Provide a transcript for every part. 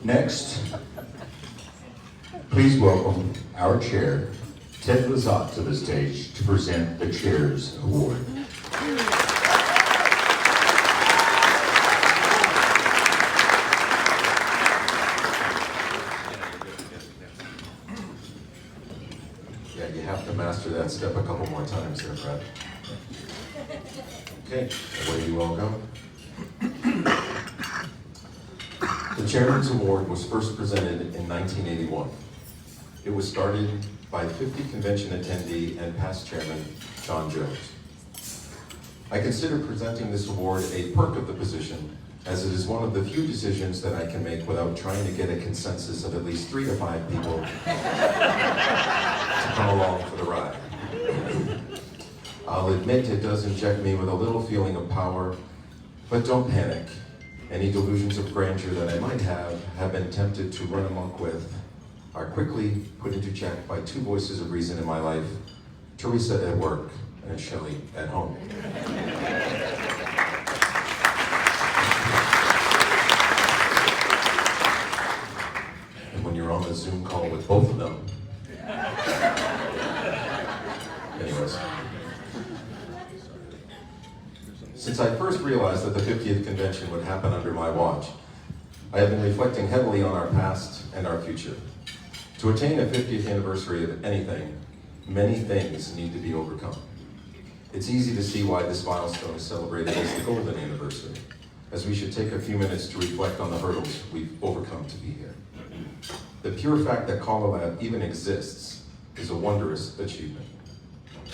Next, please welcome our chair, Ted Lizotte, to the stage to present the Chair's Award. Yeah, you have to master that step a couple more times there, Brett. Okay, away you all go. The Chairman's Award was first presented in 1981. It was started by 50 convention attendee and past chairman, John Jones. I consider presenting this award a perk of the position, as it is one of the few decisions that I can make without trying to get a consensus of at least 3 to 5 people to come along for the ride. I'll admit it does inject me with a little feeling of power, but don't panic. Any delusions of grandeur that I might have been tempted to run amok with, are quickly put into check by 2 voices of reason in my life, Teresa at work and Shelley at home. And when you're on a Zoom call with both of them, anyways. Since I first realized that the 50th convention would happen under my watch, I have been reflecting heavily on our past and our future. To attain a 50th anniversary of anything, many things need to be overcome. It's easy to see why this milestone is celebrated as the golden anniversary, as we should take a few minutes to reflect on the hurdles we've overcome to be here. The pure fact that Colorado even exists is a wondrous achievement.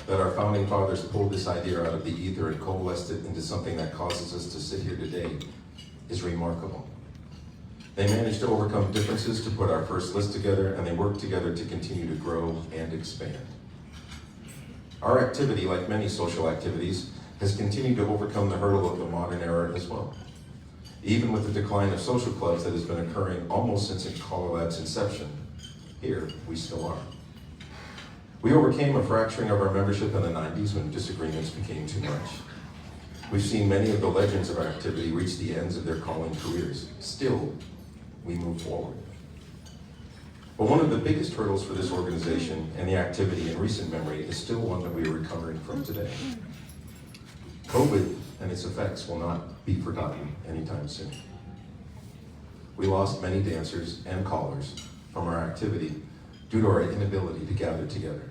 That our founding fathers pulled this idea out of the ether and coalesced it into something that causes us to sit here today is remarkable. They managed to overcome differences to put our first list together, and they worked together to continue to grow and expand. Our activity, like many social activities, has continued to overcome the hurdle of the modern era as well. Even with the decline of social clubs that has been occurring almost since Colorad's inception, here we still are. We overcame a fracturing of our membership in the 90s when disagreements became too much. We've seen many of the legends of our activity reach the ends of their calling careers. Still, we move forward. But one of the biggest hurdles for this organization and the activity in recent memory is still one that we are recovering from today. COVID and its effects will not be forgotten anytime soon. We lost many dancers and callers from our activity due to our inability to gather together.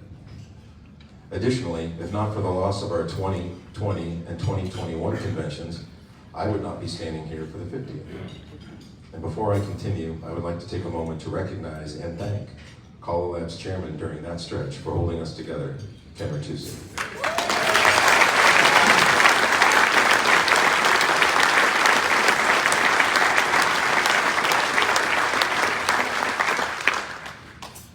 Additionally, if not for the loss of our 2020 and 2021 conventions, I would not be standing here for the 50th. And before I continue, I would like to take a moment to recognize and thank Colorad's chairman during that stretch for holding us together, Ken Dusoe.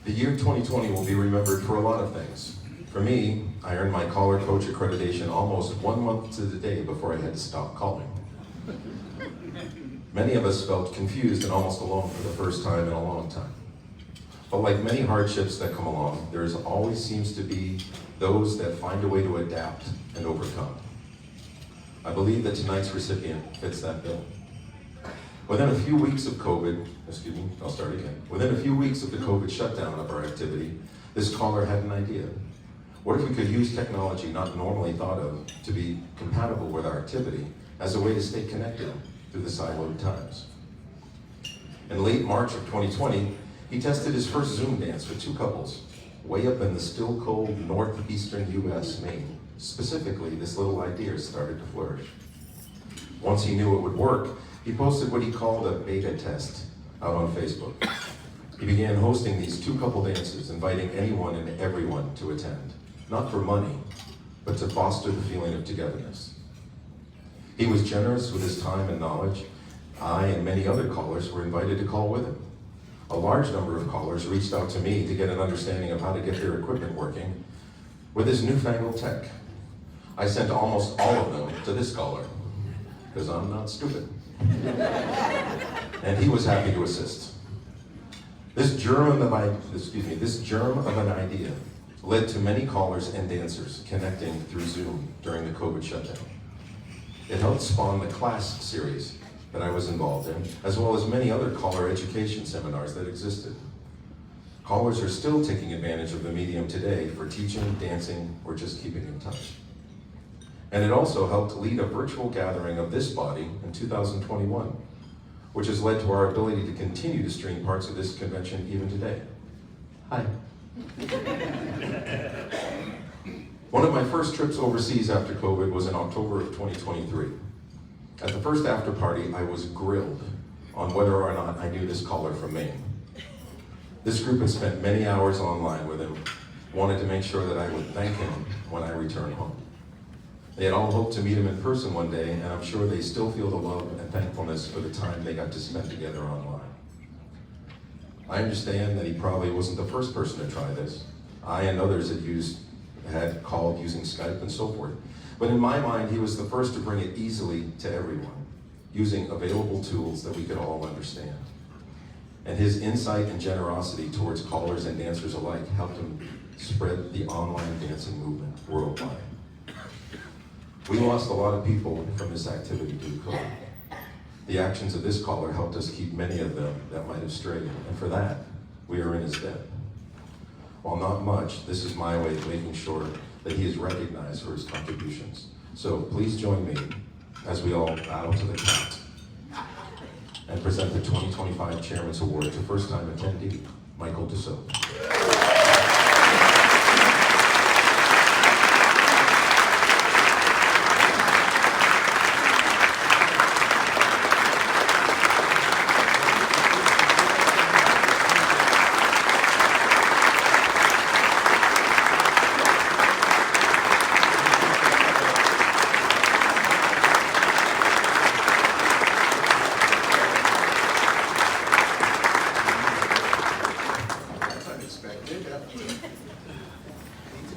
The year 2020 will be remembered for a lot of things. For me, I earned my caller coach accreditation almost 1 month to the day before I had to stop calling. Many of us felt confused and almost alone for the first time in a long time. But like many hardships that come along, there always seems to be those that find a way to adapt and overcome. I believe that tonight's recipient fits that bill. Within a few weeks of Within a few weeks of the COVID shutdown of our activity, this caller had an idea. What if we could use technology not normally thought of to be compatible with our activity as a way to stay connected through the siloed times? In late March of 2020, he tested his first Zoom dance with 2 couples, way up in the still cold northeastern US, Maine. Specifically, this little idea started to flourish. Once he knew it would work, he posted what he called a beta test out on Facebook. He began hosting these 2 couple dances, inviting anyone and everyone to attend, not for money, but to foster the feeling of togetherness. He was generous with his time and knowledge. I and many other callers were invited to call with him. A large number of callers reached out to me to get an understanding of how to get their equipment working with his newfangled tech. I sent almost all of them to this caller, because I'm not stupid. And he was happy to assist. This germ of an idea led to many callers and dancers connecting through Zoom during the COVID shutdown. It helped spawn the Class series, that I was involved in, as well as many other caller education seminars that existed. Callers are still taking advantage of the medium today for teaching, dancing, or just keeping in touch. And it also helped lead a virtual gathering of this body in 2021, which has led to our ability to continue to stream parts of this convention even today. Hi. One of my first trips overseas after COVID was in October of 2023. At the first after party, I was grilled on whether or not I knew this caller from Maine. This group had spent many hours online with him, wanted to make sure that I would thank him when I returned home. They had all hoped to meet him in person one day, and I'm sure they still feel the love and thankfulness for the time they got to spend together online. I understand that he probably wasn't the first person to try this. I and others had called using Skype and so forth. But in my mind, he was the first to bring it easily to everyone, using available tools that we could all understand. And his insight and generosity towards callers and dancers alike helped him spread the online dancing movement worldwide. We lost a lot of people from this activity due to COVID. The actions of this caller helped us keep many of them that might have strayed, and for that, we are in his debt. While not much, this is my way of making sure that he is recognized for his contributions. So please join me as we all bow to the count and present the 2025 Chairman's Award to first-time attendee, Michael Dusoe.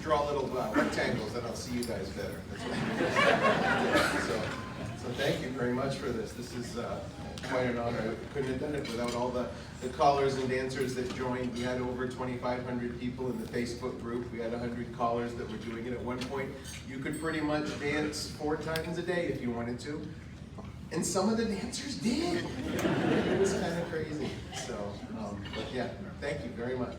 Draw little rectangles, then I'll see you guys better. So thank you very much for this. This is quite an honor. I couldn't have done it without all the callers and dancers that joined. We had over 2,500 people in the Facebook group. We had 100 callers that were doing it. At one point, you could pretty much dance 4 times a day if you wanted to. And some of the dancers did. It was kind of crazy. So, but yeah, thank you very much.